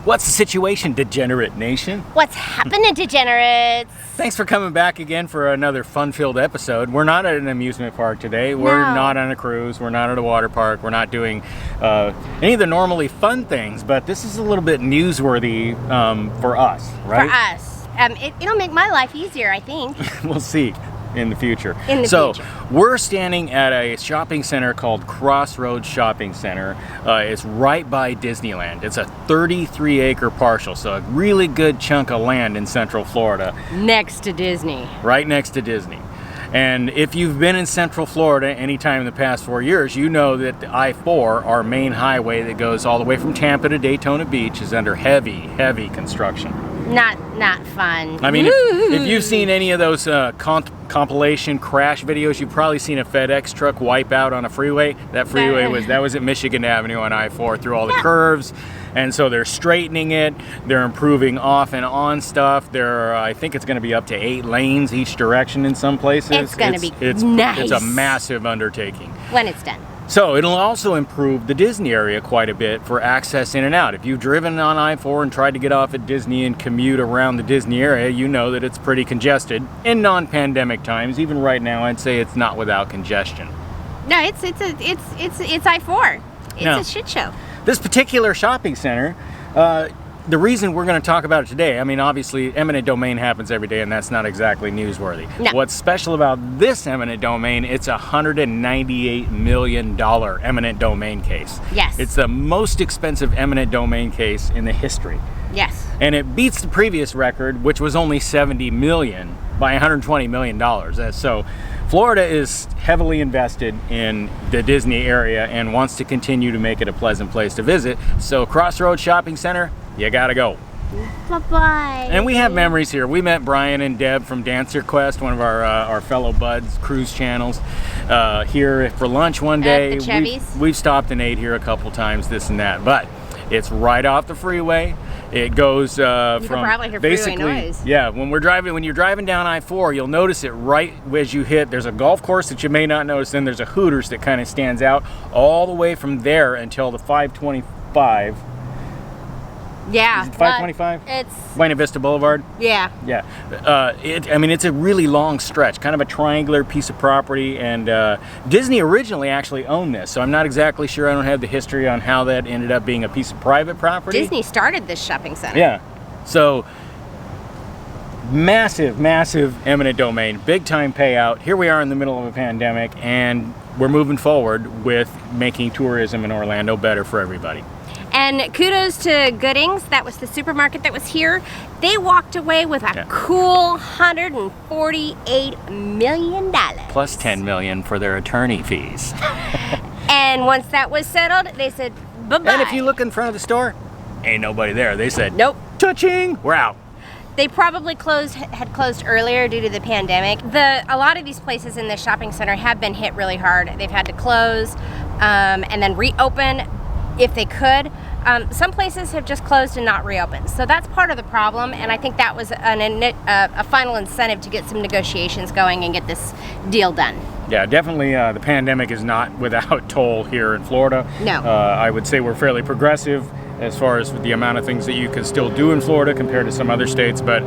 What's the situation, Degenerate Nation? What's happening, degenerates? Thanks for coming back again for another fun-filled episode. We're not at an amusement park today. We're not on a cruise. We're not at a water park. We're not doing any of the normally fun things, but this is a little bit newsworthy for us, right? For us. It'll make my life easier, I think. We'll see in the future. So we're standing at a shopping center called Crossroads Shopping Center. It's right by Disneyland. It's a 33-acre parcel, so a really good chunk of land in Central Florida. Next to Disney. Right next to Disney. And if you've been in Central Florida anytime in the past 4 years, you know that the I-4, our main highway that goes all the way from Tampa to Daytona Beach, is under heavy construction. Not fun. I mean, if you've seen any of those compilation crash videos, you've probably seen a FedEx truck wipe out on a freeway. That freeway was at Michigan Avenue on I-4 through all the curves. And so they're straightening it. They're improving off and on stuff. I think it's going to be up to 8 lanes each direction in some places. It's going to be nice. It's a massive undertaking. When it's done. So it'll also improve the Disney area quite a bit for access in and out. If you've driven on I-4 and tried to get off at Disney and commute around the Disney area, you know that it's pretty congested in non-pandemic times. Even right now, I'd say it's not without congestion. No, it's I-4. It's a shit show. This particular shopping center, the reason we're going to talk about it today, I mean, obviously, eminent domain happens every day, and that's not exactly newsworthy. No. What's special about this eminent domain, it's a $198 million eminent domain case. Yes. It's the most expensive eminent domain case in the history. Yes. And it beats the previous record, which was only $70 million, by $120 million. So Florida is heavily invested in the Disney area and wants to continue to make it a pleasant place to visit. So Crossroads Shopping Center, you gotta go. Bye-bye. And we have memories here. We met Brian and Deb from Dancer Quest, one of our fellow buds, cruise channels, here for lunch one day. At the Chevys. We've stopped and ate here a couple times, this and that. But it's right off the freeway. It goes from probably hear basically, freeway noise. Yeah, when you're driving down I-4, you'll notice it right as you hit. There's a golf course that you may not notice. Then there's a Hooters that kind of stands out all the way from there until the 525. Yeah. Is it 525? It's Buena Vista Boulevard. Yeah. Yeah. It's a really long stretch, kind of a triangular piece of property, and Disney originally actually owned this, so I'm not exactly sure. I don't have the history on how that ended up being a piece of private property. Disney started this shopping center. Yeah. So massive eminent domain, big time payout. Here we are in the middle of a pandemic, and we're moving forward with making tourism in Orlando better for everybody. And kudos to Goodings, that was the supermarket that was here. They walked away with a cool $148 million. Plus $10 million for their attorney fees. And once that was settled, they said, bye-bye. And if you look in front of the store, ain't nobody there. They said, nope. Touching, we're out. They probably had closed earlier due to the pandemic. A lot of these places in the shopping center have been hit really hard. They've had to close and then reopen if they could. Some places have just closed and not reopened. So that's part of the problem, and I think that was a final incentive to get some negotiations going and get this deal done. Yeah, definitely the pandemic is not without toll here in Florida. No. I would say we're fairly progressive as far as the amount of things that you can still do in Florida compared to some other states, but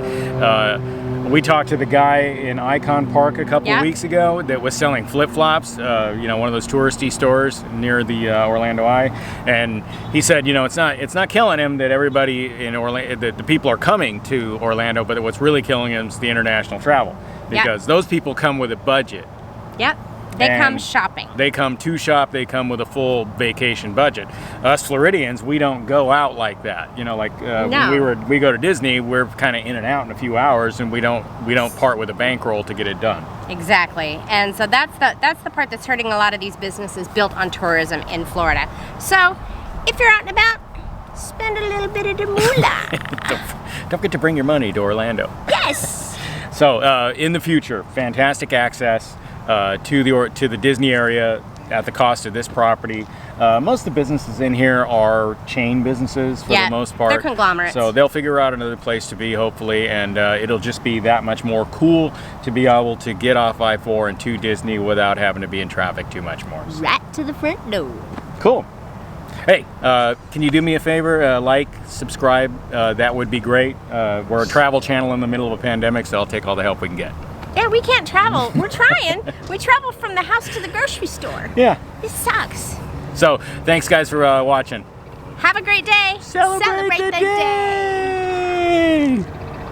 we talked to the guy in Icon Park a couple of weeks ago that was selling flip-flops, one of those touristy stores near the Orlando Eye, and he said, it's not killing him that everybody in Orlando, that the people are coming to Orlando, but what's really killing him is the international travel, because those people come with a budget. Yep. They come shopping. They come to shop. They come with a full vacation budget. Us Floridians, we don't go out like that. No. When we go to Disney, we're kind of in and out in a few hours, and we don't part with a bankroll to get it done. Exactly. And so that's the part that's hurting a lot of these businesses built on tourism in Florida. So if you're out and about, spend a little bit of the moolah. Don't get to bring your money to Orlando. Yes. So in the future, fantastic access to the Disney area at the cost of this property. Most of the businesses in here are chain businesses for the most part. They're conglomerates. So they'll figure out another place to be, hopefully, and it'll just be that much more cool to be able to get off I-4 and to Disney without having to be in traffic too much more. Right to the front door. Cool. Hey, can you do me a favor? Like, subscribe. That would be great. We're a travel channel in the middle of a pandemic, so I'll take all the help we can get. Yeah, we can't travel. We're trying. We travel from the house to the grocery store. Yeah. This sucks. So, thanks guys for watching. Have a great day. Celebrate the day.